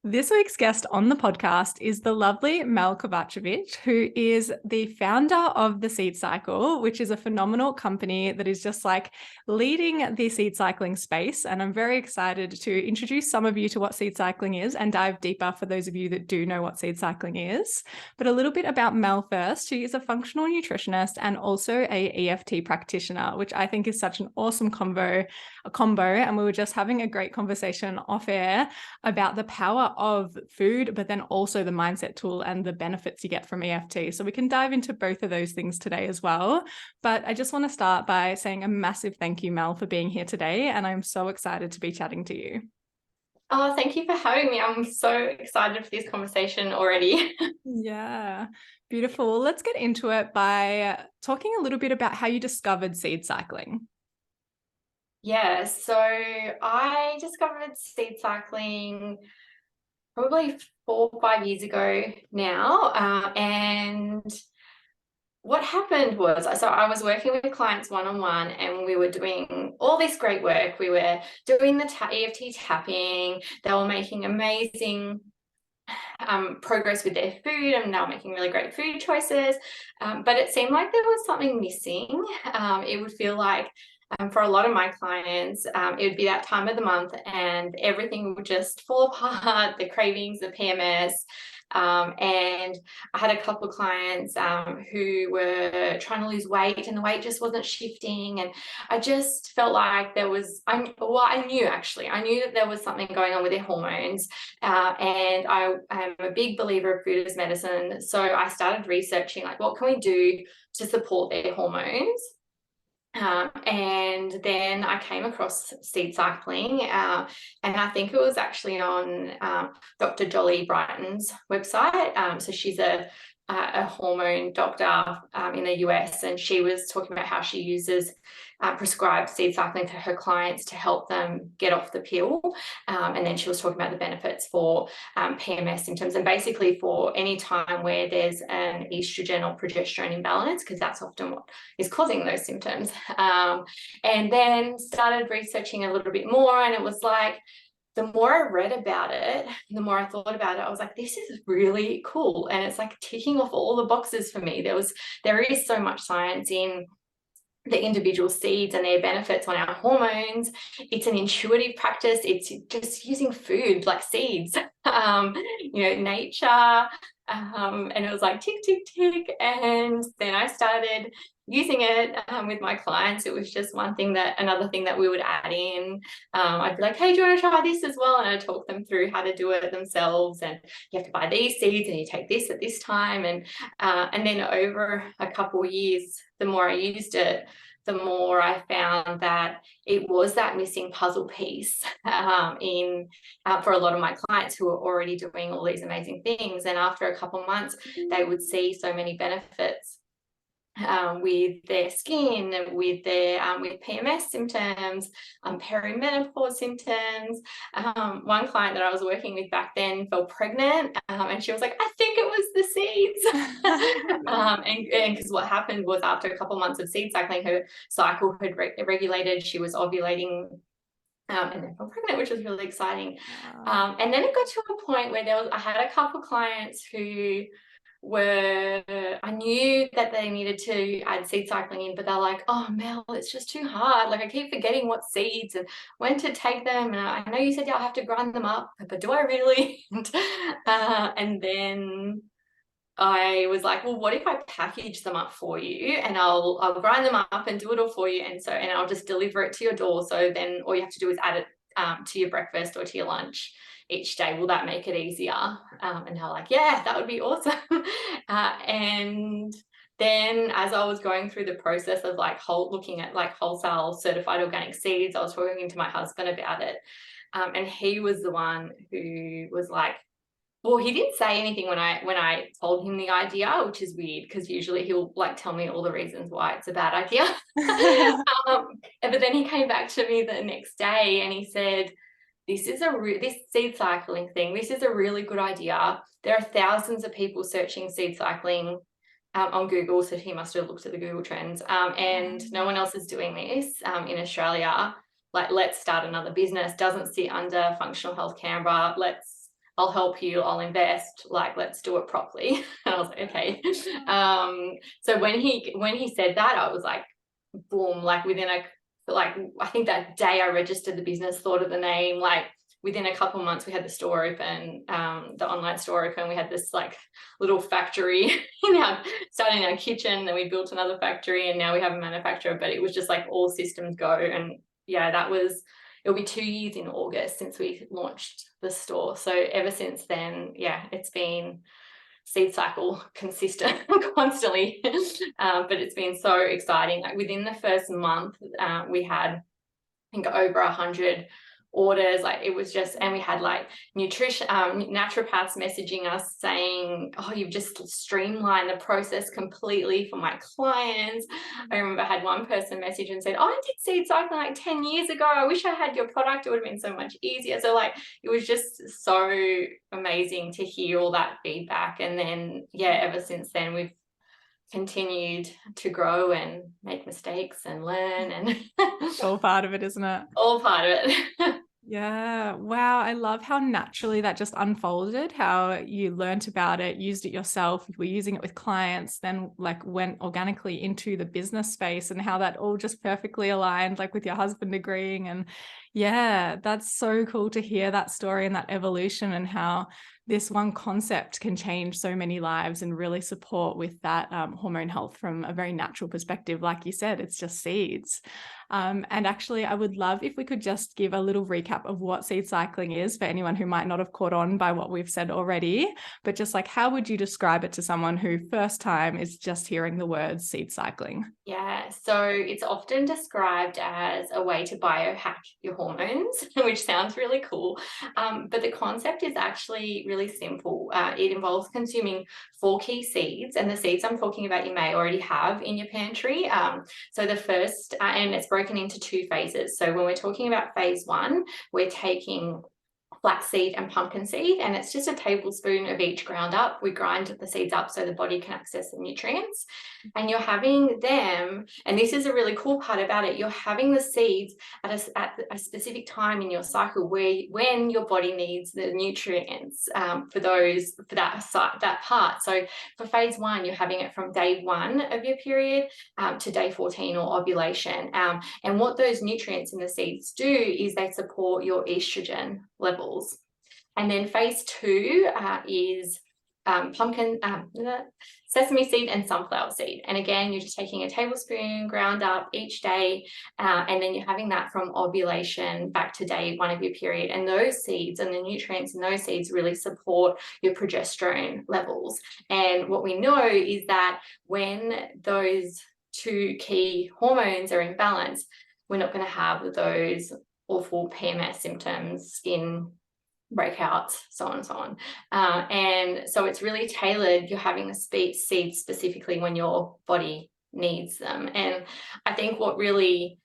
This week's guest on the podcast is the lovely Mel Kovacevic, who is the founder of the Seed Cycle, which is a phenomenal company that is just like leading the seed cycling space. And I'm very excited to introduce some of you to what seed cycling is and dive deeper for those of you that do know what seed cycling is. But a little bit about Mel first. She is a functional nutritionist and also a EFT practitioner, which I think is such an awesome combo. And we were just having a great conversation off air about the power of food, but then also the mindset tool and the benefits you get from EFT. So we can dive into both of those things today as well. But I just want to start by saying a massive thank you, Mel, for being here today. And I'm so excited to be chatting to you. Oh, thank you for having me. I'm so excited for this conversation already. Yeah, beautiful. Well, let's get into it by talking a little bit about how you discovered seed cycling. Yeah, so I discovered seed cycling probably 4 or 5 years ago now. And what happened was, so I was working with clients one-on-one and we were doing all this great work. We were doing the EFT tapping. They were making amazing progress with their food and now making really great food choices. But it seemed like there was something missing. It would feel like for a lot of my clients, it would be that time of the month and everything would just fall apart, the cravings, the PMS. And I had a couple of clients who were trying to lose weight and the weight just wasn't shifting. And I just felt like there was, I knew that there was something going on with their hormones. And I am a big believer of food as medicine. So I started researching, like, what can we do to support their hormones? And then I came across seed cycling, and I think it was actually on Dr. Jolly Brighton's website. So she's a hormone doctor in the US, and she was talking about how she uses prescribed seed cycling to her clients to help them get off the pill. And then she was talking about the benefits for PMS symptoms and basically for any time where there's an estrogen or progesterone imbalance, because that's often what is causing those symptoms. And then started researching a little bit more, and it was like, the more I read about it, the more I thought about it, I was like, this is really cool. And it's like ticking off all the boxes for me. There is so much science in the individual seeds and their benefits on our hormones. It's an intuitive practice. It's just using food like seeds, nature. And it was like tick, tick, tick. And then I started using it with my clients. It was just another thing that we would add in. I'd be like, hey, do you want to try this as well? And I'd talk them through how to do it themselves. And you have to buy these seeds and you take this at this time. And then over a couple of years, the more I used it, the more I found that it was that missing puzzle piece for a lot of my clients who were already doing all these amazing things. And after a couple of months, they would see so many benefits with their skin, with PMS symptoms, perimenopause symptoms. One client that I was working with back then fell pregnant, and she was like, I think it was the seeds. And because what happened was, after a couple of months of seed cycling, her cycle had regulated. She was ovulating. And then fell pregnant, which was really exciting. Wow. And then it got to a point where I had a couple of clients who I knew that they needed to add seed cycling in, but they're like, oh, Mel, it's just too hard. Like, I keep forgetting what seeds and when to take them. And I know you said I'll have to grind them up, but do I really? And then I was like, well, what if I package them up for you and I'll grind them up and do it all for you. And I'll just deliver it to your door. So then all you have to do is add it to your breakfast or to your lunch each day. Will that make it easier? And they're like, yeah, that would be awesome. And then as I was going through the process of looking at like wholesale certified organic seeds, I was talking to my husband about it. And he was the one who was like, well, he didn't say anything when I told him the idea, which is weird because usually he'll like tell me all the reasons why it's a bad idea. But then he came back to me the next day and he said, this seed cycling thing, this is a really good idea. There are thousands of people searching seed cycling on Google, so he must have looked at the Google trends, and no one else is doing this in Australia. Like, let's start another business. Doesn't sit under Functional Health Canberra. I'll help you, I'll invest, like, let's do it properly. And I was like, okay. So when he said that, I was like, boom, like I think that day I registered the business, thought of the name, like within a couple of months we had the store open, the online store open. We had this like little factory started in our kitchen, then we built another factory, and now we have a manufacturer. But it was just like all systems go. And yeah, it'll be 2 years in August since we launched the store. So ever since then, yeah, it's been seed cycle consistent constantly. But it's been so exciting. Like within the first month, we had, I think, over 100 orders. Like it was just, and we had like naturopaths messaging us saying, oh, you've just streamlined the process completely for my clients. I remember I had one person message and said, oh, I did seed cycling like 10 years ago, I wish I had your product, it would have been so much easier. So like it was just so amazing to hear all that feedback. And then yeah, ever since then we've continued to grow and make mistakes and learn, and It's all part of it, isn't it? all part of it. Yeah. Wow. I love how naturally that just unfolded, how you learnt about it, used it yourself, were using it with clients, then like went organically into the business space, and how that all just perfectly aligned, like with your husband agreeing. And yeah, that's so cool to hear that story and that evolution, and how this one concept can change so many lives and really support with that hormone health from a very natural perspective. Like you said, it's just seeds. And actually, I would love if we could just give a little recap of what seed cycling is for anyone who might not have caught on by what we've said already, but just like, how would you describe it to someone who first time is just hearing the words seed cycling? Yeah, so it's often described as a way to biohack your hormones, which sounds really cool. But the concept is actually really simple. It involves consuming 4 key seeds, and the seeds I'm talking about you may already have in your pantry. So the first, and it's broken into 2 phases. So when we're talking about phase 1, we're taking flaxseed and pumpkin seed, and it's just a tablespoon of each ground up. We grind the seeds up so the body can access the nutrients, and you're having them, and this is a really cool part about it, you're having the seeds at a specific time in your cycle when your body needs the nutrients for that part. So for phase 1, you're having it from day 1 of your period to day 14, or ovulation, and what those nutrients in the seeds do is they support your estrogen levels. And then phase 2 is sesame seed and sunflower seed. And again, you're just taking a tablespoon ground up each day, and then you're having that from ovulation back to day 1 of your period. And those seeds and the nutrients in those seeds really support your progesterone levels. And what we know is that when those 2 key hormones are in balance, we're not going to have those awful PMS symptoms, skin breakouts, so on and so on. And so it's really tailored. You're having the seeds specifically when your body needs them. And I think what really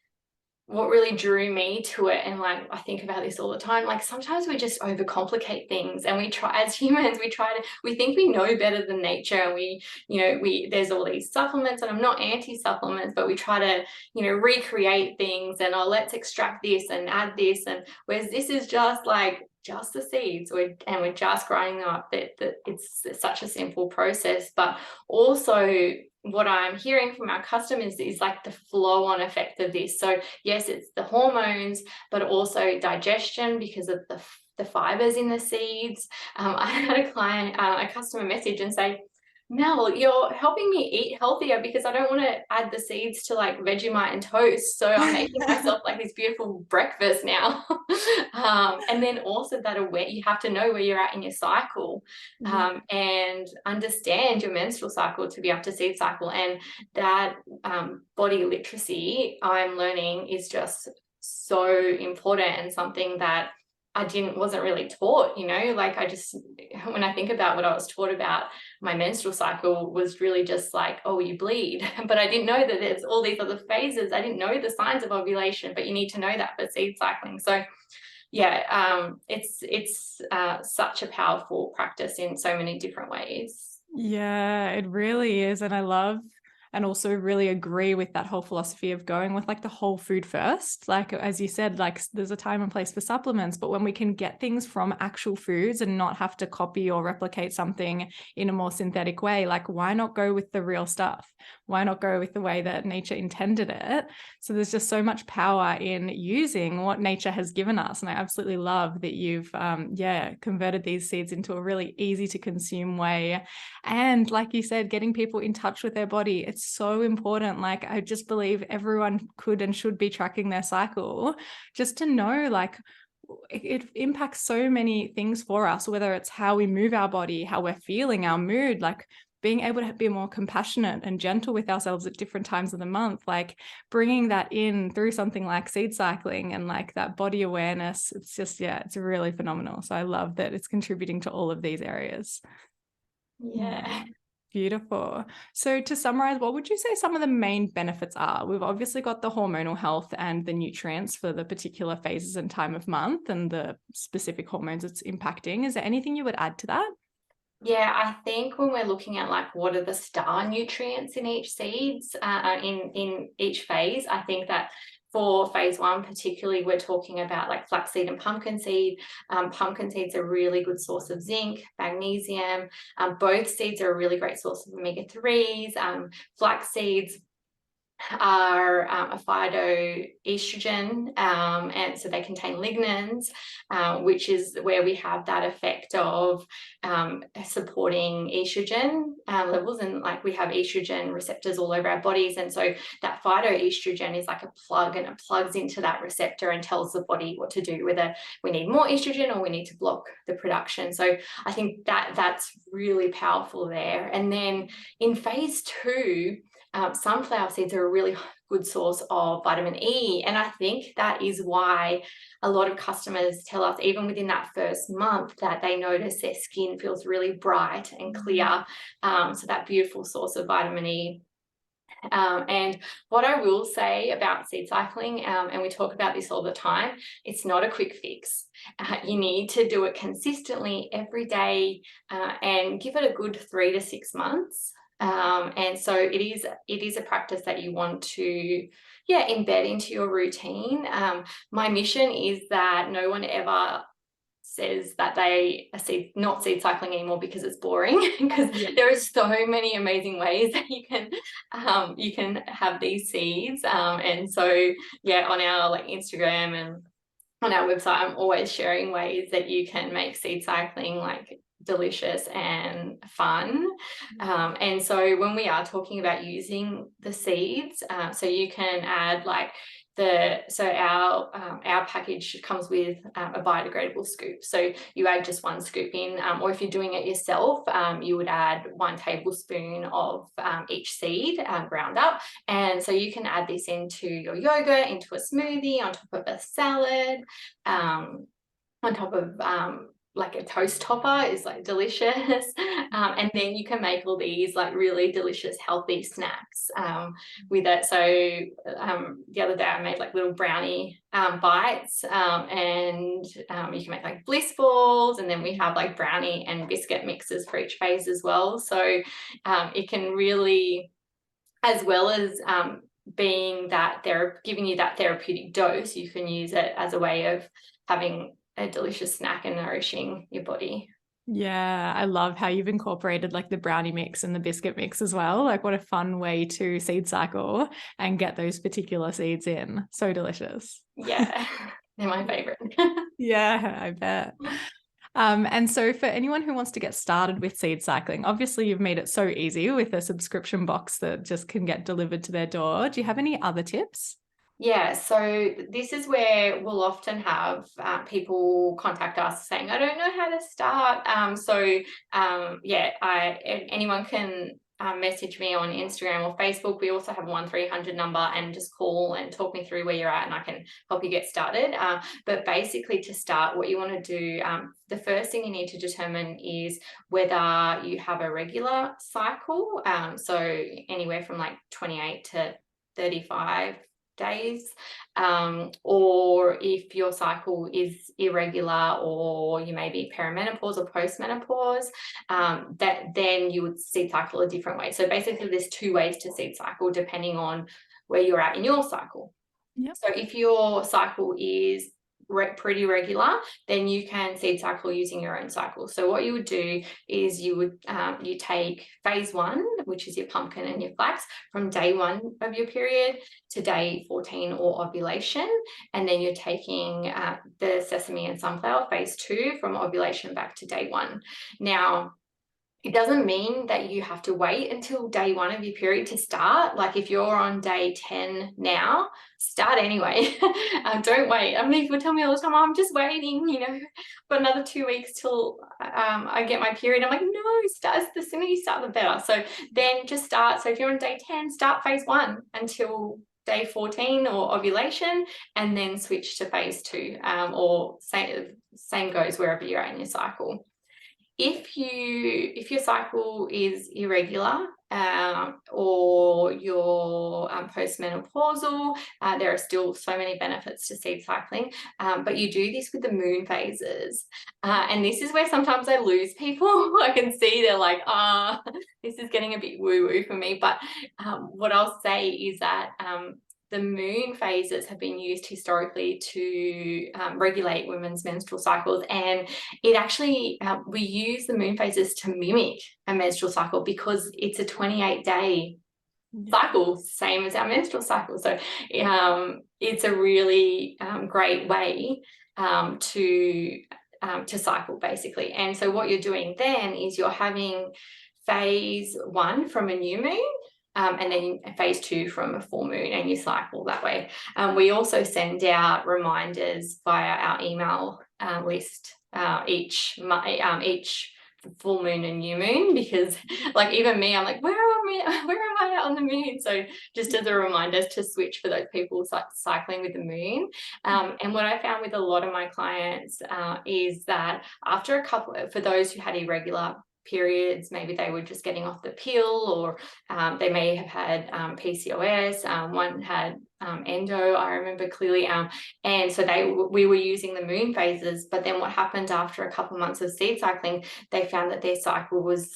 drew me to it, and like I think about this all the time, like sometimes we just overcomplicate things, and we try, as humans, we think we know better than nature, and there's all these supplements, and I'm not anti-supplements, but we try to recreate things, and let's extract this and add this, and whereas this is just the seeds, and we're just grinding them up. That it's such a simple process. But also what I'm hearing from our customers is like the flow-on effect of this. So yes, it's the hormones, but also digestion because of the fibers in the seeds. I had a customer message and say, Mel, you're helping me eat healthier because I don't want to add the seeds to like Vegemite and toast. So I'm making myself like this beautiful breakfast now. And then also that you have to know where you're at in your cycle, and understand your menstrual cycle to be up to seed cycle. And that body literacy I'm learning is just so important, and something that I wasn't really taught, like when I think about what I was taught about my menstrual cycle was really just like, oh, you bleed. But I didn't know that there's all these other phases. I didn't know the signs of ovulation, but you need to know that for seed cycling. So yeah, it's such a powerful practice in so many different ways. Yeah, it really is. And I love and also really agree with that whole philosophy of going with like the whole food first. Like, as you said, like there's a time and place for supplements, but when we can get things from actual foods and not have to copy or replicate something in a more synthetic way, like why not go with the real stuff? Why not go with the way that nature intended it? So there's just so much power in using what nature has given us. And I absolutely love that you've, converted these seeds into a really easy to consume way. And like you said, getting people in touch with their body, it's so important. Like, I just believe everyone could and should be tracking their cycle just to know, like, it impacts so many things for us, whether it's how we move our body, how we're feeling, our mood, like being able to be more compassionate and gentle with ourselves at different times of the month, like bringing that in through something like seed cycling and like that body awareness. It's just, it's really phenomenal. So I love that it's contributing to all of these areas. Yeah. Beautiful. So to summarize, what would you say some of the main benefits are? We've obviously got the hormonal health and the nutrients for the particular phases and time of month and the specific hormones it's impacting. Is there anything you would add to that? Yeah, I think when we're looking at like what are the star nutrients in each seeds, in each phase, I think that for phase 1 particularly, we're talking about like flaxseed and pumpkin seed. Pumpkin seeds are a really good source of zinc, magnesium. Both seeds are a really great source of omega-3s. Flax seeds are a phytoestrogen, and so they contain lignans, which is where we have that effect of supporting estrogen levels, and like we have estrogen receptors all over our bodies, and so that phytoestrogen is like a plug, and it plugs into that receptor and tells the body what to do, whether we need more estrogen or we need to block the production. So I think that that's really powerful there. And then in phase 2, sunflower seeds are a really good source of vitamin E. And I think that is why a lot of customers tell us, even within that first month, that they notice their skin feels really bright and clear. So that beautiful source of vitamin E. And what I will say about seed cycling, and we talk about this all the time, it's not a quick fix. You need to do it consistently every day, and give it a good 3 to 6 months. And so it is a practice that you want to embed into your routine. My mission is that no one ever says that they are not seed cycling anymore because it's boring, because there are so many amazing ways that you can have these seeds. And so on our like Instagram and on our website, I'm always sharing ways that you can make seed cycling like delicious and fun. And so when we are talking about using the seeds, so you can add like our package comes with a biodegradable scoop. So you add just 1 scoop in, or if you're doing it yourself, you would add 1 tablespoon of each seed ground up. And so you can add this into your yogurt, into a smoothie, on top of a salad, on top of like a toast topper is like delicious. And then you can make all these like really delicious healthy snacks with it. So the other day I made like little brownie bites, and you can make like bliss balls, and then we have like brownie and biscuit mixes for each phase as well. So it can really, as well as being that they're giving you that therapeutic dose, you can use it as a way of having a delicious snack and nourishing your body. Yeah, I love how you've incorporated like the brownie mix and the biscuit mix as well. Like, what a fun way to seed cycle and get those particular seeds in. So delicious. Yeah, they're my favorite. Yeah, I bet. And so for anyone who wants to get started with seed cycling, obviously you've made it so easy with a subscription box that just can get delivered to their door. Do you have any other tips? Yeah, so this is where we'll often have people contact us saying, I don't know how to start. Anyone can message me on Instagram or Facebook. We also have a 1-300 number, and just call and talk me through where you're at, and I can help you get started. But basically, to start, what you want to do, the first thing you need to determine is whether you have a regular cycle. So anywhere from like 28 to 35 days, or if your cycle is irregular, or you may be perimenopause or postmenopause, that then you would seed cycle a different way. So basically there's 2 ways to seed cycle depending on where you're at in your cycle. Yep. So if your cycle is pretty regular, then you can seed cycle using your own cycle. So what you would do is you take phase 1, which is your pumpkin and your flax, from day 1 of your period to day 14 or ovulation, and then you're taking the sesame and sunflower, phase 2, from ovulation back to day 1. Now, it doesn't mean that you have to wait until day 1 of your period to start. Like if you're on day 10 now, start anyway. Don't wait. I mean, people tell me all the time, I'm just waiting, for another 2 weeks till I get my period. I'm like, no, the sooner you start, the better. So then just start. So if you're on day 10, start phase 1 until day 14 or ovulation, and then switch to phase 2, or same goes wherever you're at in your cycle. If your cycle is irregular, or you're postmenopausal, there are still so many benefits to seed cycling, but you do this with the moon phases, and this is where sometimes I lose people. I can see they're like, this is getting a bit woo-woo for me, but what I'll say is that the moon phases have been used historically to regulate women's menstrual cycles, and it actually we use the moon phases to mimic a menstrual cycle because it's a 28-day cycle, same as our menstrual cycle. So it's a really great way to cycle, basically. And so what you're doing then is you're having phase 1 from a new moon, and then phase 2 from a full moon, and you cycle that way. We also send out reminders via our email list each full moon and new moon, because like even me, I'm like, where am I on the moon? So just as a reminder to switch for those people cycling with the moon. And what I found with a lot of my clients is that after for those who had irregular periods, maybe they were just getting off the pill, or they may have had PCOS. One had endo, I remember clearly, and so we were using the moon phases. But then what happened after a couple of months of seed cycling, they found that their cycle was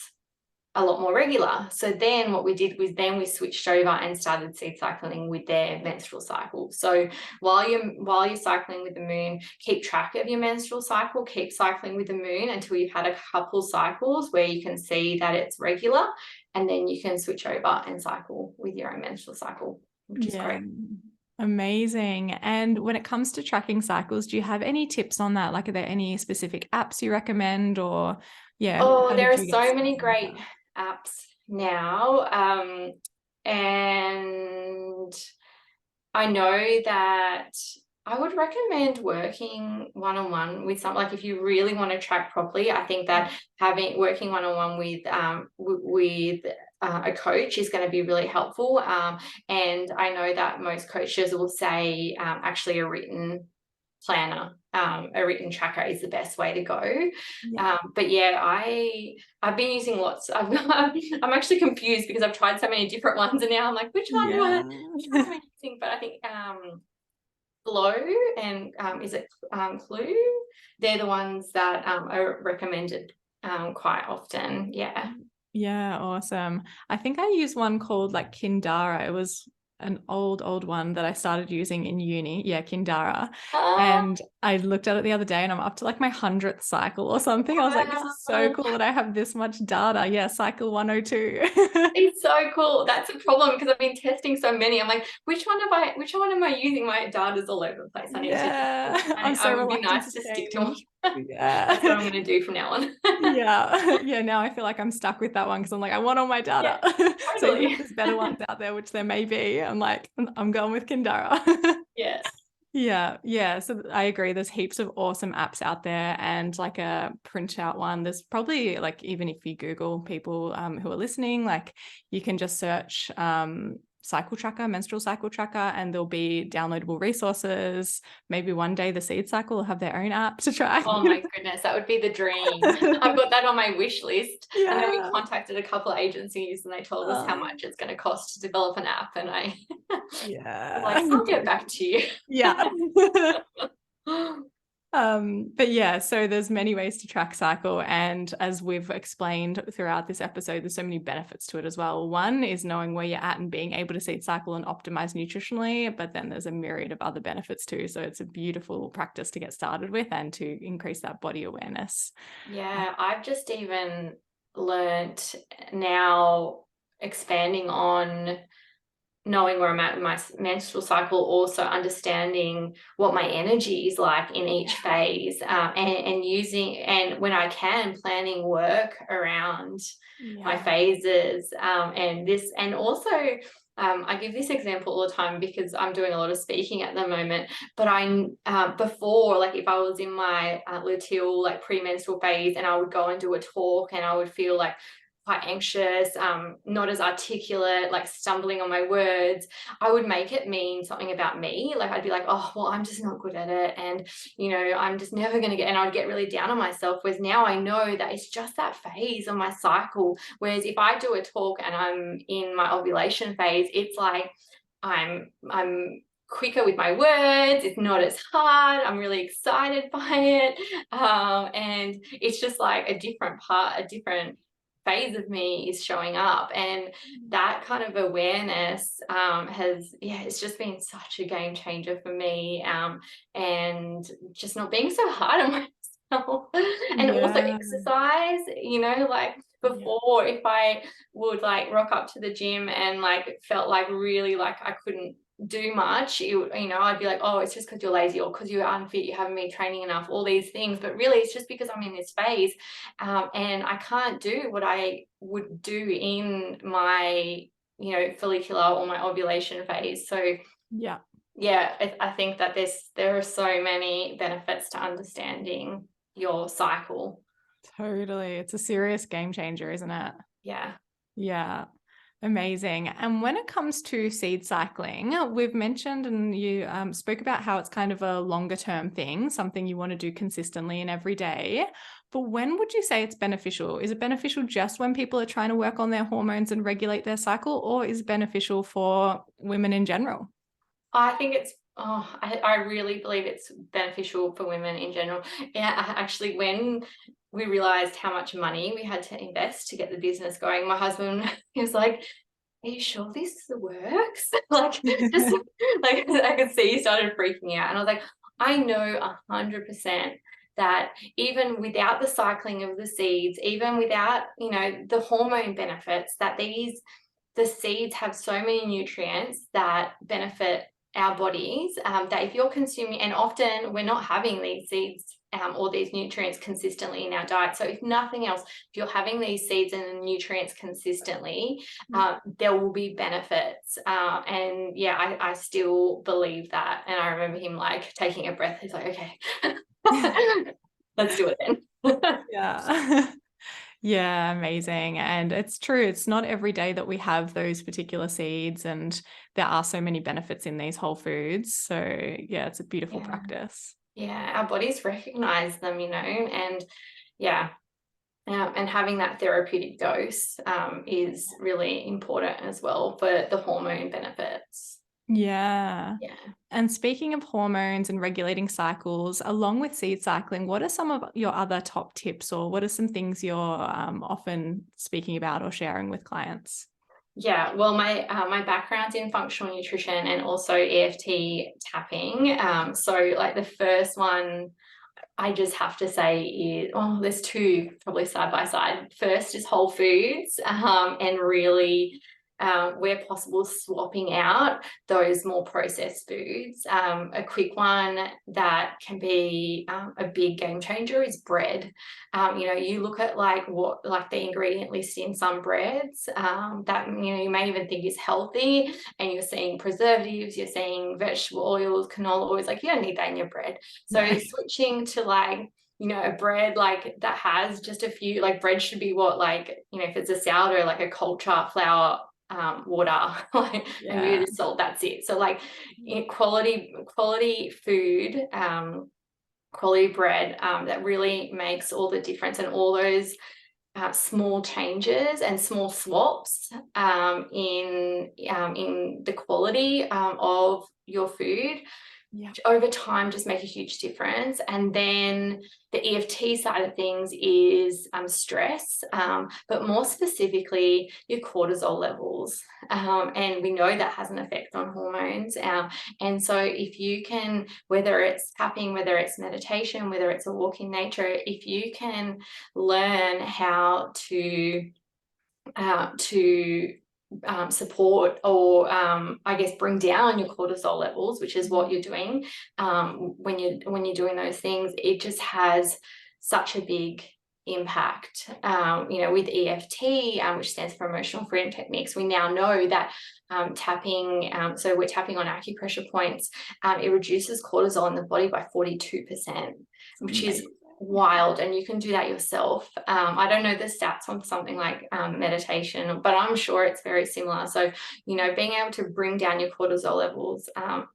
a lot more regular. So then what we did was we switched over and started seed cycling with their menstrual cycle. So while you're cycling with the moon, keep track of your menstrual cycle, keep cycling with the moon until you've had a couple cycles where you can see that it's regular, and then you can switch over and cycle with your own menstrual cycle, which is great. Amazing. And when it comes to tracking cycles, do you have any tips on that? Like, are there any specific apps you recommend, or there are so many great apps now, and I know that I would recommend working one-on-one with like if you really want to track properly, I think that working one-on-one with a coach is going to be really helpful, and I know that most coaches will say actually a written planner, a written tracker is the best way to go. But yeah, I've been using lots. I'm actually confused because I've tried so many different ones, and now I'm like, which one am I using? But I think Flow and is it Clue? They're the ones that are recommended quite often. Yeah, awesome. I think I use one called like Kindara. It was an old one that I started using in uni. Yeah, Kindara. And I looked at it the other day and I'm up to like my 100th cycle or something. I was like, this is so cool that I have this much data. Yeah, cycle 102. It's so cool. That's a problem because I've been testing so many. I'm like, which one am I using? My data's all over the place. I need to I'm so it would be nice to stick to one. Yeah. That's what I'm going to do from now on. Yeah, now I feel like I'm stuck with that one because I'm like, I want all my data. Totally. So even if there's better ones out there, which there may be, I'm like, I'm going with Kindara. Yeah. So I agree. There's heaps of awesome apps out there, and like a printout one. There's probably like, even if you Google people who are listening, like you can just search cycle tracker, menstrual cycle tracker, and there'll be downloadable resources. Maybe one day the Seed Cycle will have their own app to try. Oh my goodness, that would be the dream. I've got that on my wish list. Yeah. And then we contacted a couple of agencies and they told us how much it's going to cost to develop an app. And I yeah. like, I'll get back to you. Yeah. But yeah, so there's many ways to track cycle, and as we've explained throughout this episode, there's so many benefits to it as well. One is knowing where you're at and being able to seed cycle and optimize nutritionally, but then there's a myriad of other benefits too. So it's a beautiful practice to get started with and to increase that body awareness. Yeah, I've just even learnt now, expanding on knowing where I'm at with my menstrual cycle, also understanding what my energy is like in each phase, and using, and when I can, planning work around my phases, and also I give this example all the time because I'm doing a lot of speaking at the moment, but before, like if I was in my luteal, like premenstrual phase, and I would go and do a talk and I would feel like quite anxious, not as articulate, like stumbling on my words, I would make it mean something about me. Like I'd be like, oh, well, I'm just not good at it. And, I'm just never going to get, and I'd get really down on myself. Whereas now I know that it's just that phase of my cycle. Whereas if I do a talk and I'm in my ovulation phase, it's like, I'm quicker with my words, it's not as hard, I'm really excited by it. And it's just like a different phase of me is showing up, and that kind of awareness it's just been such a game changer for me, and just not being so hard on myself. And also exercise, like before, if I would like rock up to the gym and like felt like really like I couldn't do much, I'd be like, oh, it's just because you're lazy, or because you're unfit, you haven't been training enough, all these things. But really it's just because I'm in this phase, and I can't do what I would do in my follicular or my ovulation phase. So I think that there are so many benefits to understanding your cycle. Totally, it's a serious game changer, isn't it? Yeah. Amazing. And when it comes to seed cycling, we've mentioned, and you spoke about how it's kind of a longer term thing, something you want to do consistently and every day. But when would you say it's beneficial? Is it beneficial just when people are trying to work on their hormones and regulate their cycle, or is it beneficial for women in general? I think I really believe it's beneficial for women in general. Yeah, actually, when we realized how much money we had to invest to get the business going, my husband he was like, are you sure this works? Like, just like I could see he started freaking out, and I was like, I know 100% that even without the cycling of the seeds, even without the hormone benefits, that the seeds have so many nutrients that benefit our bodies, that if you're consuming, and often we're not having these seeds or these nutrients consistently in our diet. So if nothing else, if you're having these seeds and nutrients consistently, there will be benefits. And yeah, I still believe that. And I remember him like taking a breath. He's like, okay, let's do it then. Yeah, amazing. And it's true, it's not every day that we have those particular seeds, and there are so many benefits in these whole foods. So yeah, it's a beautiful practice. Yeah, our bodies recognize them, and and having that therapeutic dose is really important as well for the hormone benefits. Yeah. And speaking of hormones and regulating cycles, along with seed cycling, what are some of your other top tips, or what are some things you're often speaking about or sharing with clients? Yeah, well, my background's in functional nutrition and also EFT tapping. So like the first one I just have to say is, there's two probably side by side. First is whole foods, and really, where possible, swapping out those more processed foods. A quick one that can be a big game changer is bread. You look at like the ingredient list in some breads, that you may even think is healthy, and you're seeing preservatives, you're seeing vegetable oils, canola oils, like you don't need that in your bread. So switching to like a bread like that has just a few, like bread should be what, like if it's a sourdough, like a culture flour water, like, and maybe the salt, that's it. So like quality food, quality bread, that really makes all the difference, and all those small changes and small swaps in the quality of your food, which over time just make a huge difference. And then the EFT side of things is stress, but more specifically your cortisol levels, and we know that has an effect on hormones, and so if you can, whether it's tapping, whether it's meditation, whether it's a walk in nature, if you can learn how to support, or I guess bring down your cortisol levels, which is what you're doing when you're doing those things, it just has such a big impact. With EFT, which stands for emotional freedom techniques, we now know that tapping, so we're tapping on acupressure points, it reduces cortisol in the body by 42%, which is wild. And you can do that yourself. I don't know the stats on something like meditation, but I'm sure it's very similar. So being able to bring down your cortisol levels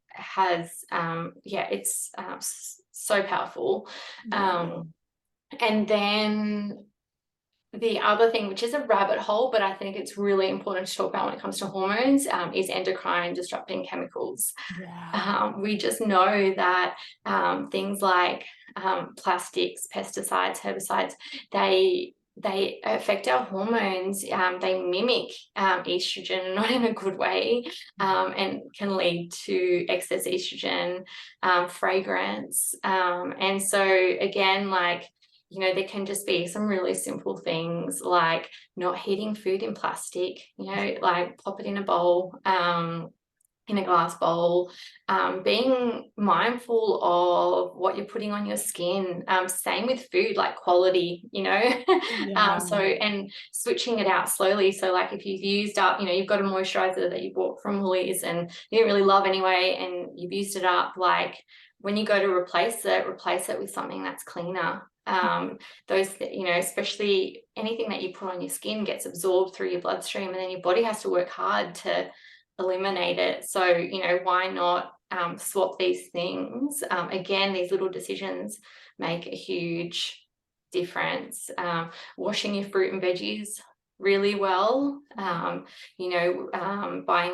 has it's so powerful. And then the other thing, which is a rabbit hole, but I think it's really important to talk about when it comes to hormones, is endocrine disrupting chemicals. We just know that things like plastics, pesticides, herbicides, they affect our hormones. They mimic estrogen, not in a good way, and can lead to excess estrogen, fragrance. And so again, like, there can just be some really simple things like not heating food in plastic, like pop it in a bowl, in a glass bowl, being mindful of what you're putting on your skin, same with food, like quality, and switching it out slowly. So like if you've used up, you've got a moisturizer that you bought from Woolies and you didn't really love anyway, and you've used it up, like when you go to replace it with something that's cleaner. Those, especially anything that you put on your skin gets absorbed through your bloodstream, and then your body has to work hard to eliminate it. So why not swap these things? Again, these little decisions make a huge difference. Washing your fruit and veggies really well, buying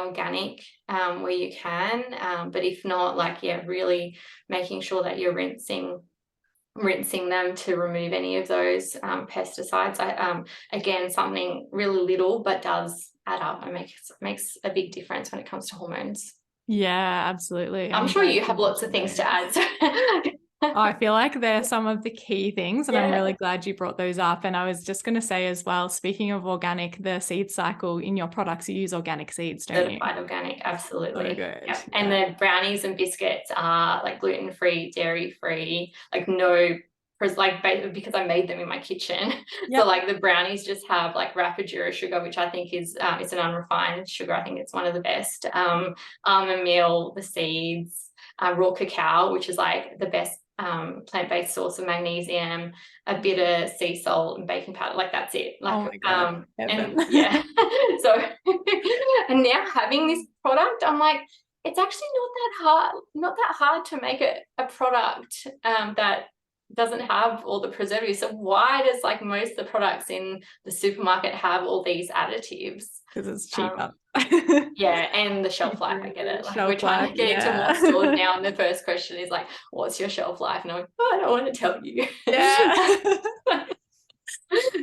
organic where you can, but if not, really making sure that you're rinsing them to remove any of those pesticides. Again, something really little but does add up and makes a big difference when it comes to hormones. Yeah, absolutely. I'm sure you have lots of things to add. I feel like they're some of the key things, and I'm really glad you brought those up. And I was just going to say as well, speaking of organic, the seed cycle in your products, you use organic seeds, don't you? Certified organic, absolutely. So good. Yeah. And the brownies and biscuits are like gluten-free, dairy-free, like no, because I made them in my kitchen. So like the brownies just have like Rapadura sugar, which I think is it's an unrefined sugar. I think it's one of the best. Almond meal, the seeds, raw cacao, which is like the best plant-based source of magnesium, a bit of sea salt and baking powder, like that's it. Like, oh my God, and so and now having this product, I'm like, it's actually not that hard to make a product that doesn't have all the preservatives. So why does like most of the products in the supermarket have all these additives? Because it's cheaper. And the shelf life, I get it. Like we're trying to get into more stores now, and the first question is like, what's your shelf life? And I'm like, I don't want to tell you.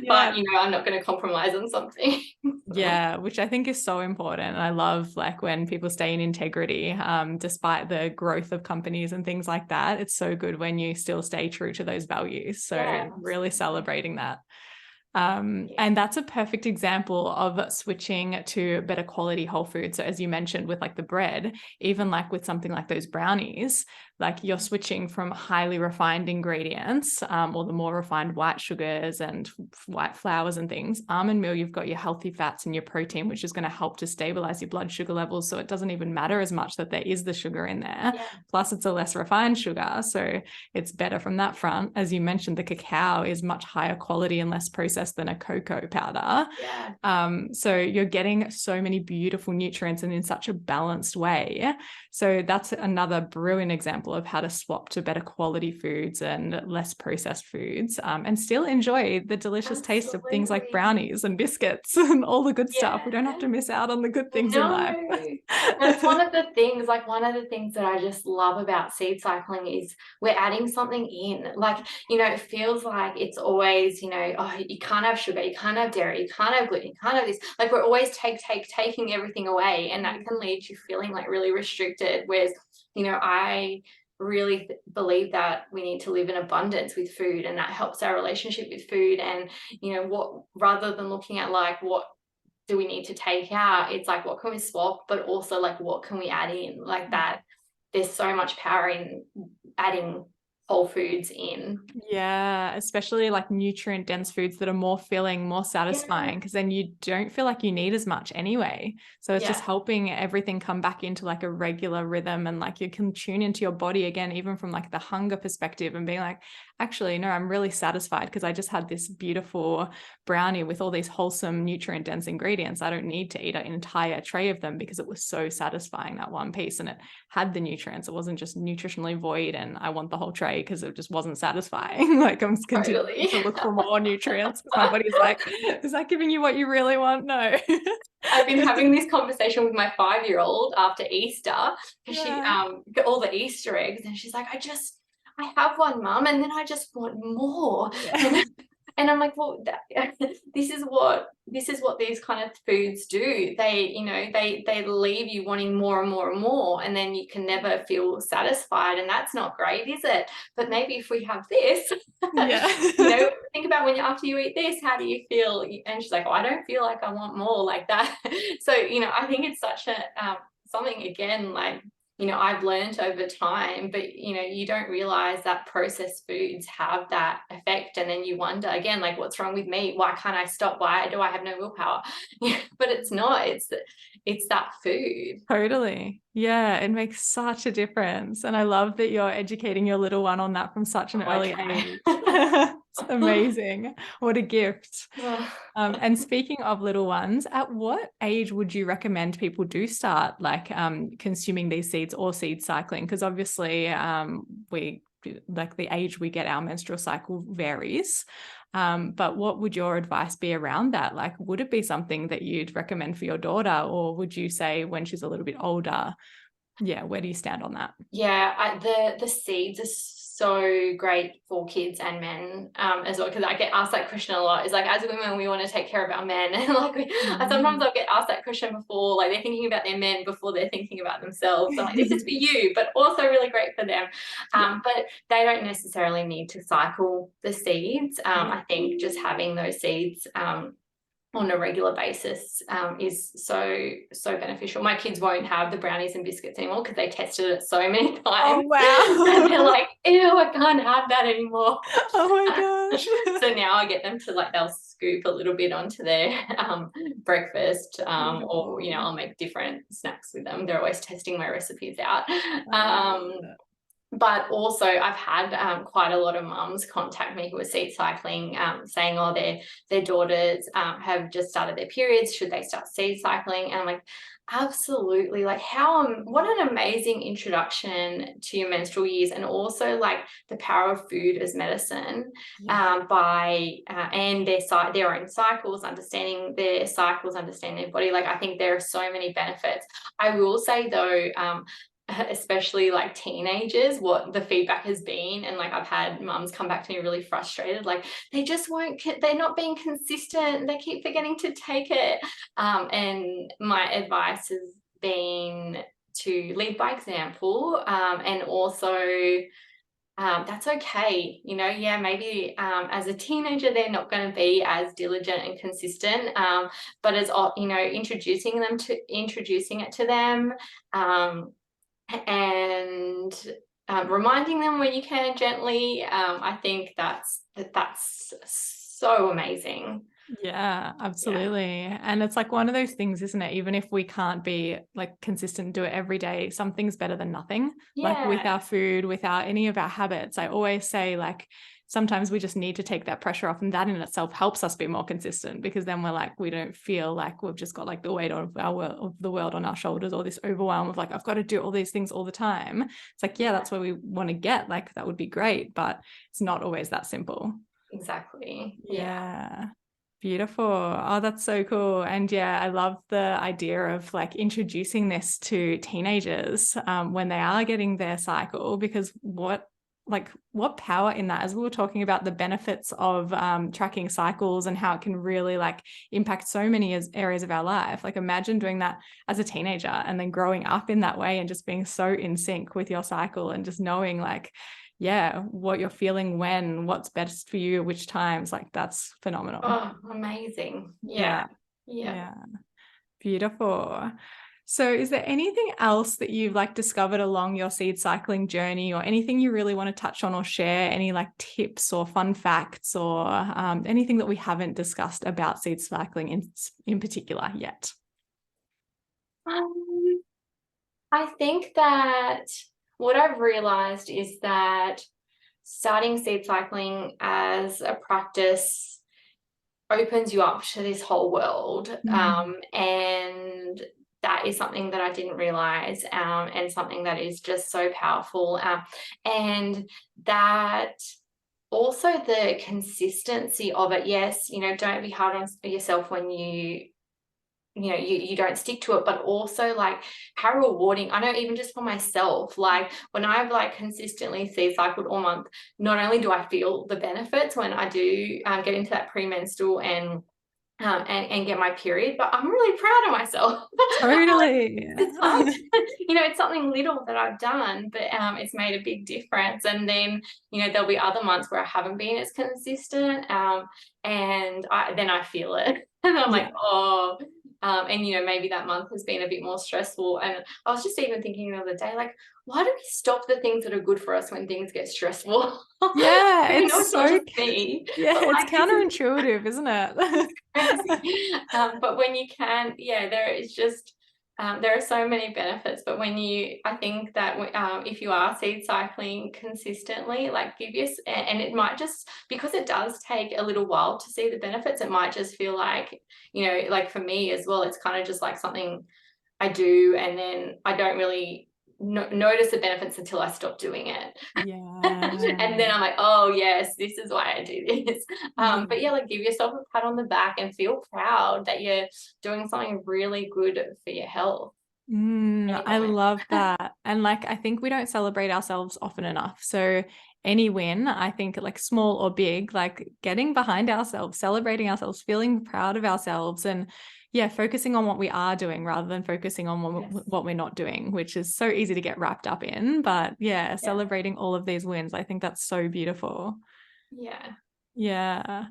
But I'm not going to compromise on something. Which I think is so important. And I love like when people stay in integrity, despite the growth of companies and things like that. It's so good when you still stay true to those values. So really celebrating that. And that's a perfect example of switching to better quality whole food. So as you mentioned with like the bread, even like with something like those brownies, like you're switching from highly refined ingredients, or the more refined white sugars and white flours and things. Almond meal, you've got your healthy fats and your protein, which is going to help to stabilize your blood sugar levels. So it doesn't even matter as much that there is the sugar in there. Yeah. Plus it's a less refined sugar. So it's better from that front. As you mentioned, the cacao is much higher quality and less processed than a cocoa powder. Yeah. So you're getting so many beautiful nutrients and in such a balanced way. So that's another brilliant example of how to swap to better quality foods and less processed foods, and still enjoy the delicious taste of things like brownies and biscuits and all the good stuff. We don't have to miss out on the good things in life. That's one of the things that I just love about seed cycling is we're adding something in. Like, it feels like it's always, oh, you can't have sugar, you can't have dairy, you can't have gluten, you can't have this. Like, we're always taking everything away, and that can lead you feeling like really restricted. Whereas, I really believe that we need to live in abundance with food, and that helps our relationship with food. And what, rather than looking at like what do we need to take out, it's like what can we swap, but also like what can we add in, like that. There's so much power in adding whole foods in. Yeah, especially like nutrient dense foods that are more filling, more satisfying, because then you don't feel like you need as much anyway. So it's just helping everything come back into like a regular rhythm, and like you can tune into your body again, even from like the hunger perspective, and being like, actually, no, I'm really satisfied because I just had this beautiful brownie with all these wholesome nutrient dense ingredients. I don't need to eat an entire tray of them because it was so satisfying, that one piece, and it had the nutrients. It wasn't just nutritionally void and I want the whole tray, because it just wasn't satisfying. Like I'm continuing to look for more nutrients because my body's like, is that giving you what you really want? No. I've been having this conversation with my 5-year-old after Easter, because she got all the Easter eggs, and she's like, I have one, Mum, and then I just want more. And I'm like, well, this is what these kind of foods do. They leave you wanting more and more and more, and then you can never feel satisfied, and that's not great, is it? But maybe if we have this, think about after you eat this, how do you feel? And she's like, oh, I don't feel like I want more, like that. So I think it's such a something, again, like, I've learned over time, but you don't realize that processed foods have that effect. And then you wonder again, like, what's wrong with me? Why can't I stop? Why do I have no willpower? But it's not, it's that food. Totally. Yeah, it makes such a difference. And I love that you're educating your little one on that from such an early age. It's amazing. What a gift. And speaking of little ones, at what age would you recommend people do start like consuming these seeds or seed cycling? Because obviously we, like, the age we get our menstrual cycle varies. But what would your advice be around that? Like, would it be something that you'd recommend for your daughter, or would you say when she's a little bit older? Yeah, where do you stand on that? Yeah, the seeds are so great for kids and men as well, because I get asked that question a lot. Is like, as women, we want to take care of our men, and like sometimes I'll get asked that question before, like they're thinking about their men before they're thinking about themselves. So like, this is for you, but also really great for them. But they don't necessarily need to cycle the seeds. I think just having those seeds on a regular basis is so beneficial. My kids won't have the brownies and biscuits anymore because they tested it so many times. Oh wow. And they're like, ew, I can't have that anymore. Oh my gosh. So now I get them to, like, they'll scoop a little bit onto their breakfast, or I'll make different snacks with them. They're always testing my recipes out. But also I've had quite a lot of mums contact me who are seed cycling, saying, oh, their daughters have just started their periods. Should they start seed cycling? And I'm like, absolutely. Like, what an amazing introduction to your menstrual years, and also like the power of food as medicine, and their own cycles, understanding their cycles, understanding their body. Like, I think there are so many benefits. I will say though, especially like teenagers, what the feedback has been, and like I've had mums come back to me really frustrated, like they're not being consistent, they keep forgetting to take it, and my advice has been to lead by example, and also that's okay. Maybe as a teenager they're not going to be as diligent and consistent, but as introducing it to them, and reminding them when you can gently. I think that's so amazing. Yeah, absolutely. And it's like one of those things, isn't it? Even if we can't be like consistent, do it every day, something's better than nothing. Like with Yeah. our food, without any of our habits. I always say, like, sometimes we just need to take that pressure off, and that in itself helps us be more consistent, because then we're like, we don't feel like we've just got like the weight of the world on our shoulders, or this overwhelm of like, I've got to do all these things all the time. It's like, yeah, that's where we want to get, like, that would be great, but it's not always that simple. Exactly. Yeah. Beautiful. Oh, that's so cool. And yeah, I love the idea of like introducing this to teenagers when they are getting their cycle, because what power in that, as we were talking about the benefits of tracking cycles and how it can really like impact so many areas of our life. Like imagine doing that as a teenager and then growing up in that way and just being so in sync with your cycle and just knowing like, yeah, what you're feeling when, what's best for you, which times, like that's phenomenal. Oh, amazing. Yeah. Yeah. Beautiful. So is there anything else that you've like discovered along your seed cycling journey, or anything you really want to touch on or share, any like tips or fun facts, or anything that we haven't discussed about seed cycling in particular yet? Um, I think that what I've realized is that starting seed cycling as a practice opens you up to this whole world. And that is something that I didn't realize, and something that is just so powerful. And that also the consistency of it. Yes, don't be hard on yourself when you don't stick to it, but also like how rewarding. I know even just for myself, like when I've like consistently seed cycled all month, not only do I feel the benefits when I do get into that premenstrual and get my period, but I'm really proud of myself. Totally. It's something little that I've done, but it's made a big difference. And then there'll be other months where I haven't been as consistent, and then I feel it, and I'm like, oh. And maybe that month has been a bit more stressful. And I was just even thinking the other day, like, why do we stop the things that are good for us when things get stressful? Yeah, It's it's not so just me, yeah, but it's like this is counterintuitive, isn't it? crazy. But when you can, there is just there are so many benefits. But I think that if you are seed cycling consistently, like and it might just, because it does take a little while to see the benefits, it might just feel like, like for me as well, it's kind of just like something I do, and then I don't really notice the benefits until I stop doing it. And then I'm like, oh yes, this is why I do this. But yeah, like give yourself a pat on the back and feel proud that you're doing something really good for your health. I love that. And like, I think we don't celebrate ourselves often enough. So any win, I think, like small or big, like getting behind ourselves, celebrating ourselves, feeling proud of ourselves, and yeah, focusing on what we are doing rather than focusing on what we're not doing, which is so easy to get wrapped up in. But yeah, celebrating all of these wins, I think that's so beautiful. Yeah. Yeah.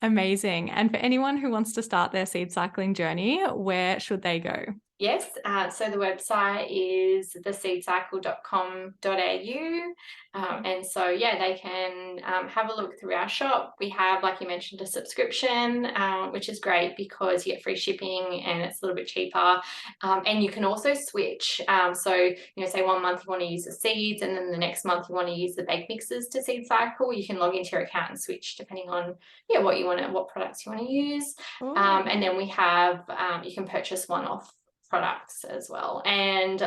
Amazing. And for anyone who wants to start their seed cycling journey, where should they go? Yes, so the website is theseedcycle.com.au, and so they can have a look through our shop. We have, like you mentioned, a subscription, which is great because you get free shipping and it's a little bit cheaper, and you can also switch. So say 1 month you want to use the seeds, and then the next month you want to use the baked mixes to seed cycle. You can log into your account and switch depending on what products you want to use. And then we have you can purchase one-off products as well. And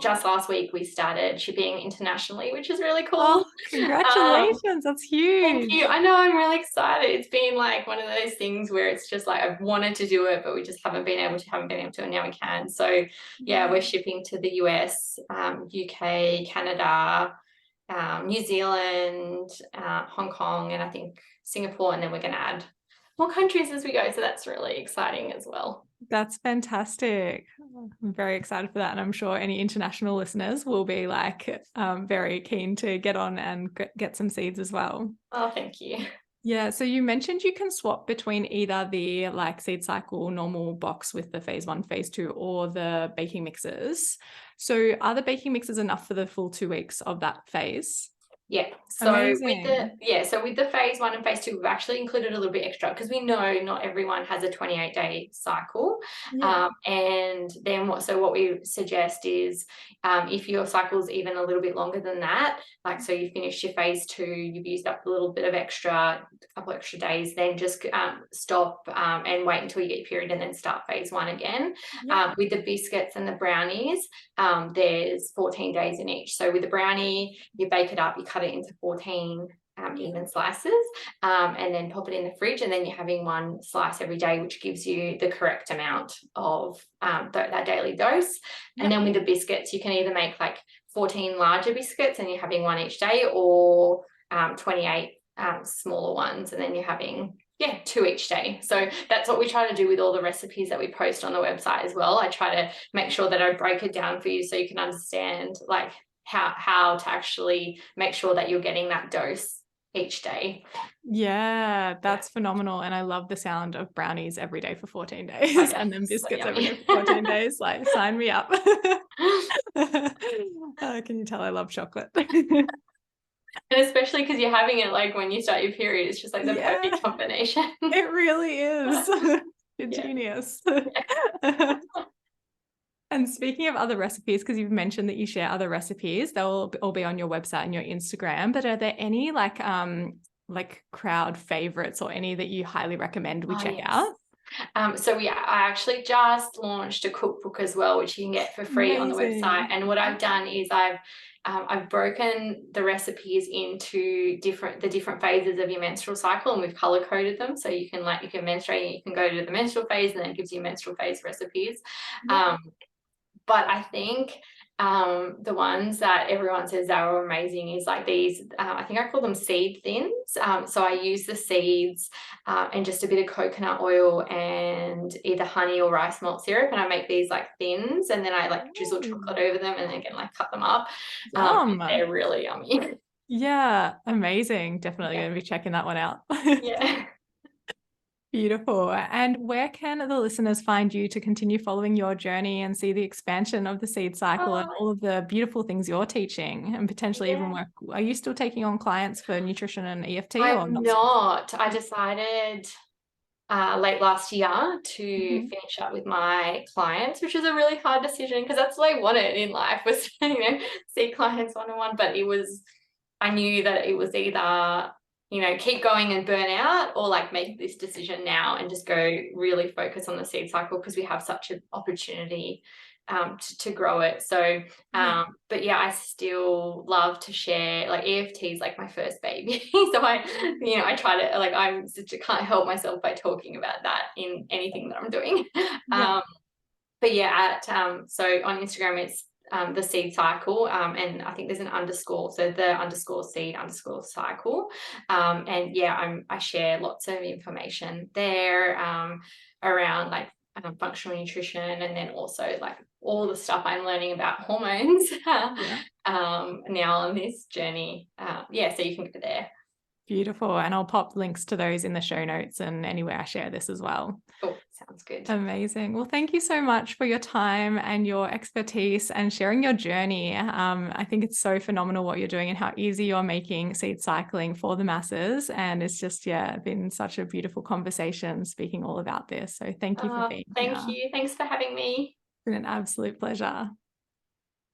just last week we started shipping internationally, which is really cool. Oh, congratulations. That's huge. Thank you. I know, I'm really excited. It's been like one of those things where it's just like I've wanted to do it, but we just haven't been able to, and now we can. So we're shipping to the US, UK, Canada, New Zealand, Hong Kong, and I think Singapore, and then we're going to add more countries as we go. So that's really exciting as well. That's fantastic. I'm very excited for that. And I'm sure any international listeners will be like very keen to get on and get some seeds as well. Oh, thank you. Yeah. So you mentioned you can swap between either the like seed cycle normal box with the phase 1, phase 2, or the baking mixes. So are the baking mixes enough for the full 2 weeks of that phase? Yeah. So Amazing. with the phase 1 and phase 2, we've actually included a little bit extra because we know not everyone has a 28-day cycle. Yeah. And then what we suggest is, if your cycle's even a little bit longer than that, like so you finished your phase 2, you've used up a little bit of a couple extra days, then just stop and wait until you get your period and then start phase 1 again. Yeah. With the biscuits and the brownies, there's 14 days in each. So with the brownie, you bake it up, you cut it into 14 even slices, and then pop it in the fridge, and then you're having 1 slice every day, which gives you the correct amount of that daily dose. And then with the biscuits, you can either make like 14 larger biscuits and you're having 1 each day, or 28 smaller ones, and then you're having 2 each day. So that's what we try to do with all the recipes that we post on the website as well. I try to make sure that I break it down for you so you can understand like how to actually make sure that you're getting that dose each day. Yeah, that's phenomenal. And I love the sound of brownies every day for 14 days Oh, yeah, and then so biscuits every yummy. day for 14 days. Like, sign me up. Can you tell I love chocolate? And especially because you're having it like when you start your period, it's just like the Yeah, perfect combination. it really is. You're Yeah. genius. And speaking of other recipes, because you've mentioned that you share other recipes, they'll all be on your website and your Instagram. But are there any like crowd favorites or any that you highly recommend we Oh, check yes. out? I actually just launched a cookbook as well, which you can get for free on the website. Amazing. And what I've done is I've broken the recipes into the different phases of your menstrual cycle, and we've color coded them. So you can menstruate, you can go to the menstrual phase, and then it gives you menstrual phase recipes. Yeah. But I think the ones that everyone says are amazing is like these, I think I call them seed thins. So I use the seeds and just a bit of coconut oil and either honey or rice malt syrup, and I make these like thins, and then I like drizzle chocolate over them and then again like cut them up. Yum. They're really yummy. Yeah, amazing. Definitely Yeah. going to be checking that one out. Yeah. Beautiful. And where can the listeners find you to continue following your journey and see the expansion of the seed cycle and Oh, all of the beautiful things you're teaching and potentially even yeah. work? Are you still taking on clients for nutrition and EFT or I'm not so not. I decided late last year to much? finish up with my clients, which was a really hard decision because that's what I wanted in life, was see clients one-on-one. But I knew that it was either keep going and burn out, or like make this decision now and just go really focus on the seed cycle, because we have such an opportunity to grow it. So Yeah. but yeah, I still love to share, like EFT is like my first baby. So I try to, like, can't help myself by talking about that in anything that I'm doing. Yeah. But yeah, so on Instagram it's the seed cycle, and I think there's an underscore, so the underscore seed underscore cycle, and yeah, I share lots of information there around like functional nutrition, and then also like all the stuff I'm learning about hormones Yeah. now on this journey. So you can go there. Beautiful. And I'll pop links to those in the show notes and anywhere I share this as well. Oh, sounds good. Amazing. Well, thank you so much for your time and your expertise and sharing your journey. I think it's so phenomenal what you're doing and how easy you're making seed cycling for the masses. And it's just, been such a beautiful conversation speaking all about this. So thank you for being Thank here. you. Thanks for having me. It's been an absolute pleasure.